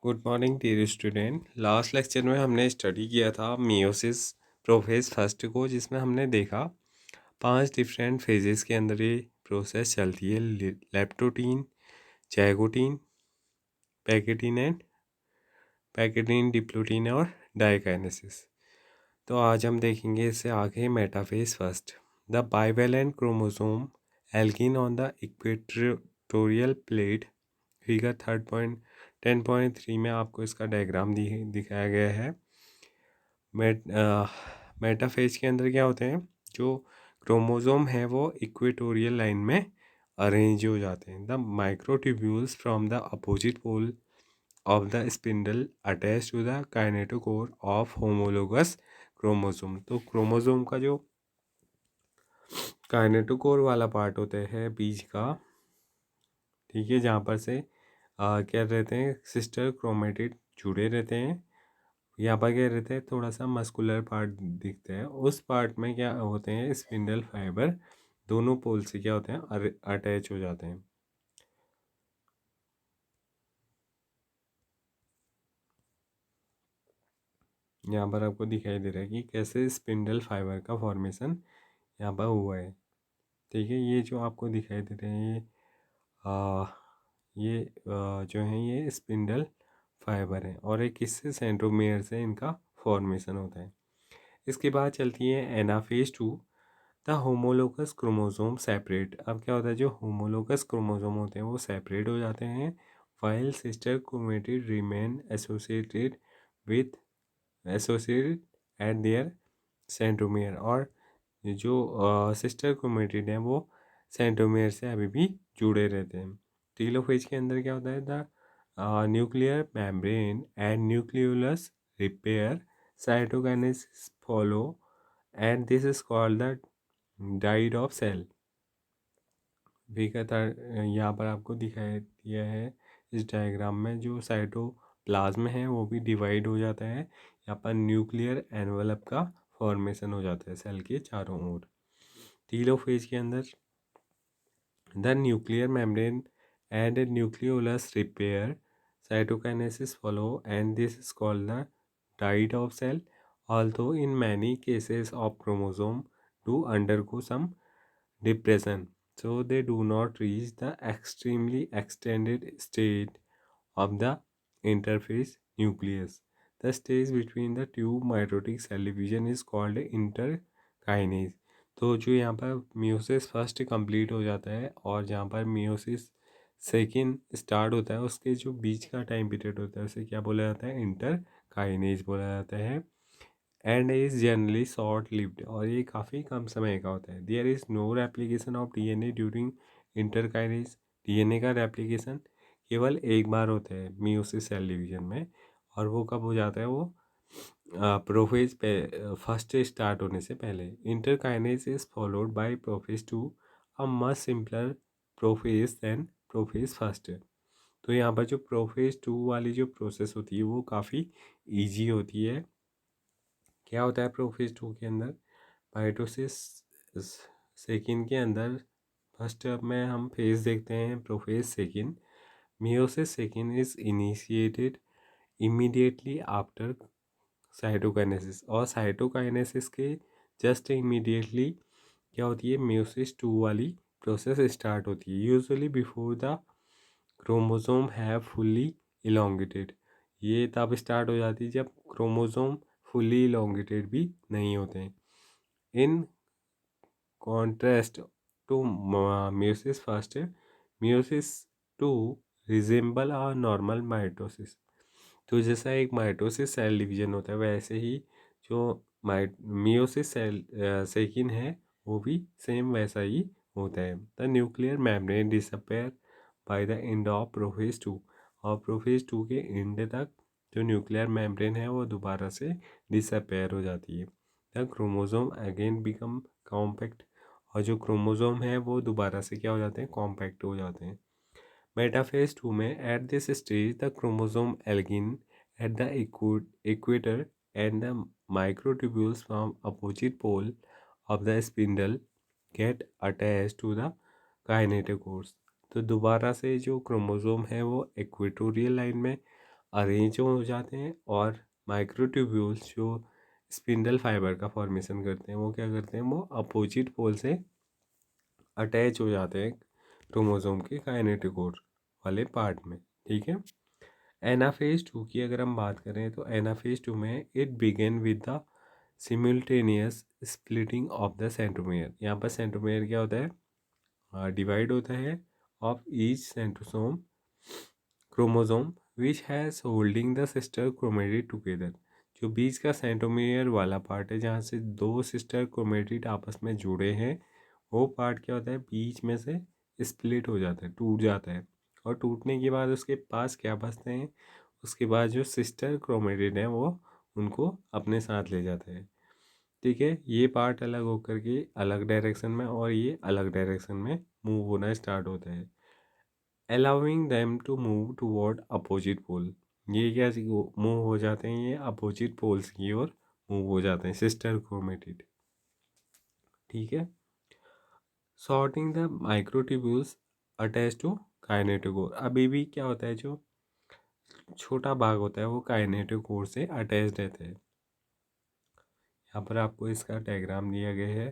Good morning dear student. Last lecture में हमने study किया था मियोसिस प्रोफेज फर्स्ट को, जिसमें हमने देखा 5 डिफरेंट फेजेस के अंदर ये प्रोसेस चलती है। लेप्टोटीन, जैगोटीन, पैकेटीन डिप्लोटीन और डाइकाइनेसिस। तो आज हम देखेंगे इससे आगे metaphase first. The bivalent chromosome align on the equatorial plate. Figure 10.3 में आपको इसका डायग्राम दिखाया गया है। मेटाफेज के अंदर क्या होते हैं, जो क्रोमोसोम है वो इक्वेटोरियल लाइन में अरेंज हो जाते हैं। The microtubules from the opposite pole of the spindle attach to the kinetochore of homologous chromosome. तो क्रोमोसोम का जो काइनेटोकोर वाला पार्ट होता है बीज का, ठीक है, जहाँ पर से क्या रहते हैं, सिस्टर क्रोमेटिड जुड़े रहते हैं। यहाँ पर क्या रहता है, थोड़ा सा मस्कुलर पार्ट दिखता है। उस पार्ट में क्या होते हैं, स्पिंडल फाइबर दोनों पोल से क्या होते हैं, अटैच हो जाते हैं। यहाँ पर आपको दिखाई दे रहा है कि कैसे स्पिंडल फाइबर का फॉर्मेशन यहाँ पर हुआ है। ठीक है, ये जो आपको दिखाई दे रहे हैं जो है ये स्पिंडल फाइबर है, और एक इससे सेंट्रोमियर से इनका फॉर्मेशन होता है। इसके बाद चलती है anaphase 2। The homologous chromosome separate. अब क्या होता है, जो होमोलोगस क्रोमोसोम होते हैं वो सेपरेट हो जाते हैं, while sister chromatid remain with associated eight there centromere. और जो सिस्टर क्रोमेटिड है वो सेंट्रोमियर से अभी भी जुड़े रहते हैं। टीलोफेज के अंदर क्या होता है, the nuclear membrane and nucleolus repair cytokinesis follow, and this is called the dyad of cell. यहाँ पर आपको दिखाई दिया है इस डायग्राम में, जो साइटोप्लाज्म है वो भी डिवाइड हो जाता है। यहाँ पर न्यूक्लियर एनवलप का फॉर्मेशन हो जाता है सेल के चारों ओर। टीलोफेज के अंदर the nuclear membrane and nucleolus repair cytokinesis follow, and this is called the dyad of cell. Although in many cases of chromosome do undergo some depression, so they do not reach the extremely extended state of the interphase nucleus. The stage between the two mitotic cell division is called interkinase. तो जो यहाँ पर meiosis first complete हो जाता है और जहाँ पर मियोसिस सेकेंड स्टार्ट होता है, उसके जो बीच का टाइम पीरियड होता है उसे क्या बोला जाता है, इंटरकाइनेज बोला जाता है। And is generally short lived, और ये काफ़ी कम समय का होता है। There is no replication of DNA during interkinesis. DNA का रेप्लिकेशन केवल एक बार होता है मियोसिस सेल डिवीजन में, और वो कब हो जाता है, वो प्रोफेज पे फर्स्ट स्टार्ट होने से पहले। Interkinesis is followed by prophase 2, a much simpler prophase than prophase first. तो यहाँ पर जो प्रोफेज 2 वाली जो प्रोसेस होती है वो काफ़ी ईजी होती है। क्या होता है प्रोफेज 2 के अंदर, माइटोसिस सेकेंड के अंदर फर्स्ट में हम फेज देखते हैं prophase second. Meiosis second is initiated immediately after cytokinesis, और साइटोकाइनेसिस के जस्ट इमीडिएटली क्या होती है, मियोसिस 2 वाली प्रोसेस स्टार्ट होती है, usually before the chromosome have fully elongated. ये तब स्टार्ट हो जाती है जब क्रोमोसोम फुल्ली इलोंगेटेड भी नहीं होते हैं। In contrast to meiosis first, meiosis 2 resemble a normal mitosis. तो जैसा एक माइटोसिस सेल डिवीजन होता है, वैसे ही जो मियोसिस सेल सेकिन है वो भी सेम वैसा ही होता है। The nuclear membrane disappear by the end of prophase 2, और प्रोफेज 2 के एंड तक जो न्यूक्लियर मेम्ब्रेन है वो दोबारा से डिसअपेयर हो जाती है। The chromosome again become compact, और जो क्रोमोसोम है वो दोबारा से क्या हो जाते हैं, कॉम्पैक्ट हो जाते हैं। मेटाफेज 2 में at this stage the chromosome align at the equator and the microtubules from opposite pole of the spindle get attached to the kinetochores। तो दोबारा से जो क्रोमोसोम है वो इक्वेटोरियल लाइन में अरेंज हो जाते हैं, और माइक्रोट्यूब्यूल्स जो स्पिंडल फाइबर का फॉर्मेशन करते हैं वो क्या करते हैं, वो अपोजिट पोल से अटैच हो जाते हैं क्रोमोसोम के काइनेटोकोर वाले पार्ट में। ठीक है। एनाफेज 2 की अगर हम बात करें तो एनाफेज 2 में it begin with the simultaneous splitting of the centromere. यहाँ पर सेंट्रोमियर क्या होता है, डिवाइड होता है of each centrosome chromosome which has holding the sister chromatid together. जो बीच का सेंट्रोमियर वाला पार्ट है जहाँ से दो सिस्टर क्रोमेटिड आपस में जुड़े हैं, वो पार्ट क्या होता है, बीच में से स्प्लिट हो जाता है, टूट जाता है। और टूटने के बाद उसके पास क्या बचते हैं, उसके बाद जो सिस्टर क्रोमेटिड हैं वो उनको अपने साथ ले जाते हैं। ठीक है। ये पार्ट अलग होकर के अलग डायरेक्शन में और ये अलग डायरेक्शन में मूव होना स्टार्ट होता है, allowing them to move toward opposite pole। ये क्या मूव हो जाते हैं, ये अपोजिट पोल्स की ओर मूव हो जाते हैं, सिस्टर क्रोमेटिड। ठीक है। Sorting the microtubules attach to kinetochore. अभी भी क्या होता है, जो छोटा भाग होता है वो काइनेटोकोर से अटैच रहता है। यहाँ पर आपको इसका डायग्राम दिया गया है।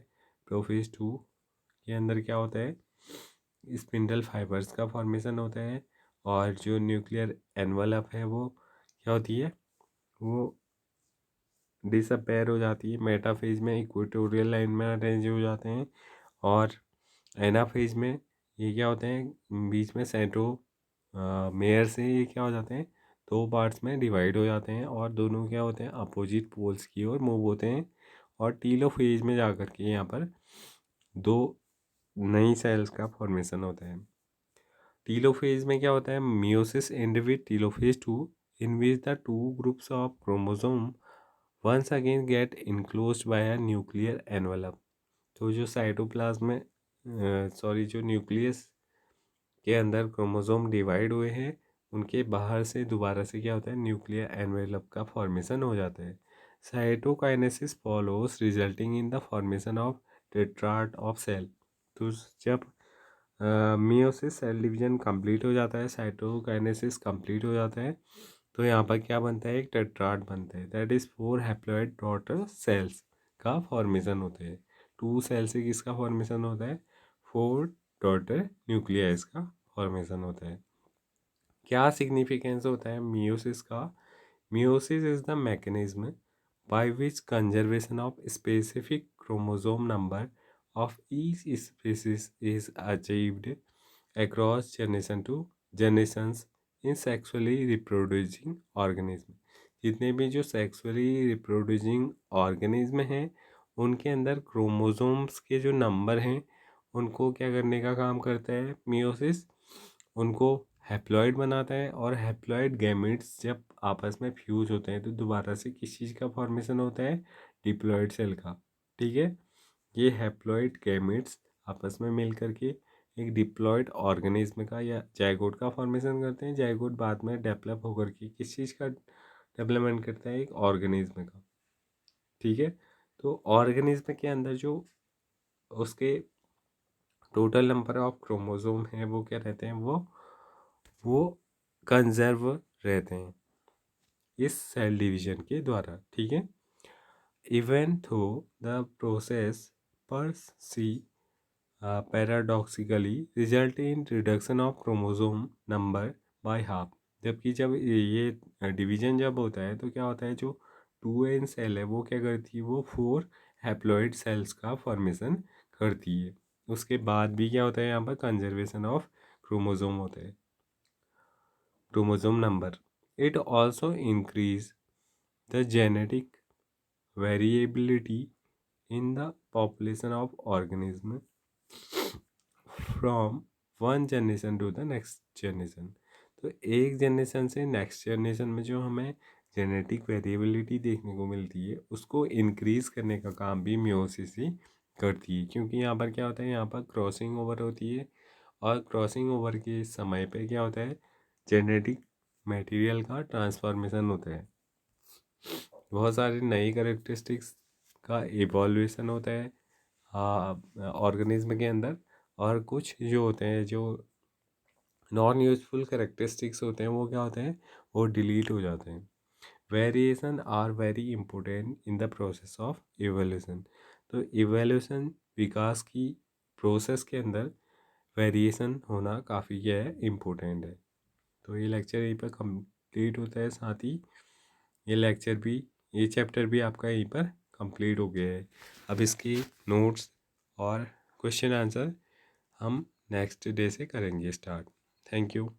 प्रोफेज 2 के अंदर क्या होता है, स्पिंडल फाइबर्स का फॉर्मेशन होता है, और जो न्यूक्लियर एनवलप है वो क्या होती है, वो डिसअपेयर हो जाती है। मेटाफेज में इक्वेटोरियल लाइन में अरेंज हो जाते हैं, और एनाफेज में ये क्या होते हैं, बीच में सेंट्रो मेयर से ये क्या हो जाते हैं, दो पार्ट्स में डिवाइड हो जाते हैं, और दोनों क्या होते हैं, अपोजिट पोल्स की ओर मूव होते हैं। और टीलोफेज में जाकर के यहाँ पर दो नई सेल्स का फॉर्मेशन होता है। टीलोफेज में क्या होता है, meiosis end with telophase 2 in which the two groups of chromosome once again get enclosed by a nuclear envelope. तो जो साइटोप्लाज्म में सॉरी जो न्यूक्लियस के अंदर क्रोमोसोम डिवाइड हुए हैं, उनके बाहर से दोबारा से क्या होता है, न्यूक्लियर एनवेलप का फॉर्मेशन हो जाता है। Cytokinesis follows resulting in the formation of tetrad of cell. तो जब मियोसिस सेल डिवीजन कंप्लीट हो जाता है, साइटोकाइनेसिस कंप्लीट हो जाता है, तो यहाँ पर क्या बनता है, एक टेट्राड बनता है, that is 4 haploid daughter cells का फॉर्मेशन होता है। 2 सेल से किसका फॉर्मेशन होता है, 4 डॉटर न्यूक्लियस का फॉर्मेशन होता है। क्या सिग्निफिकेंस होता है मियोसिस का? Meiosis is the mechanism by which conservation of specific chromosome number of each species is achieved across generation to generations in sexually reproducing organism। जितने भी जो सेक्सुअली रिप्रोड्यूसिंग ऑर्गेनिज्म हैं, उनके अंदर क्रोमोसोम्स के जो नंबर हैं उनको क्या करने का काम करता है मियोसिस, उनको हैप्लॉइड बनाता है। और हैप्लॉइड गैमेट्स जब आपस में फ्यूज होते हैं तो दोबारा से किस चीज़ का फॉर्मेशन होता है, डिप्लॉइड सेल का। ठीक है। ये हैप्लॉइड गैमेट्स आपस में मिल करके एक डिप्लॉइड ऑर्गेनिज्म का या जाइगोट का फॉर्मेशन करते हैं। जाइगोट बाद में डेवलप होकर के किस चीज़ का डेवलपमेंट करता है, एक ऑर्गेनिज्म का। ठीक है। तो ऑर्गेनिज्म के अंदर जो उसके टोटल नंबर ऑफ क्रोमोसोम है वो क्या रहते हैं, वो कंजर्व रहते हैं इस सेल डिवीजन के द्वारा। ठीक है। इवन थो the process per se paradoxically result in reduction of chromosome number by half. जबकि जब ये डिवीजन जब होता है तो क्या होता है, जो 2n सेल है वो क्या करती है, वो 4 हैप्लॉइड सेल्स का फॉर्मेशन करती है। उसके बाद भी क्या होता है, यहाँ पर कंजर्वेशन ऑफ क्रोमोसोम होता है, chromosome number. It also increase the genetic variability in the population of organism from one generation to the next generation. तो एक जनरेशन से नेक्स्ट जनरेशन में जो हमें जेनेटिक वेरिएबिलिटी देखने को मिलती है उसको इंक्रीज करने का काम भी मियोसिस ही करती है। क्योंकि यहाँ पर क्या होता है, यहाँ पर क्रॉसिंग ओवर होती है, और क्रॉसिंग ओवर के समय पे क्या होता है, जेनेटिक मटेरियल का ट्रांसफॉर्मेशन होता है, बहुत सारी नई करेक्टरिस्टिक्स का इवॉल्यूशन होता है ऑर्गेनिज्म के अंदर। और कुछ जो होते हैं, जो नॉन यूजफुल करेक्टरिस्टिक्स होते हैं वो क्या होते हैं, वो डिलीट हो जाते हैं। Variation are very important in the process of evolution. तो इवोल्यूशन विकास की प्रोसेस के अंदर वेरिएशन होना काफ़ी क्या है, इम्पोर्टेंट है। तो ये लेक्चर यहीं पर कंप्लीट होता है, साथ ही ये चैप्टर भी आपका यहीं पर कंप्लीट हो गया है। अब इसकी नोट्स और क्वेश्चन आंसर हम नेक्स्ट डे से करेंगे स्टार्ट। Thank you.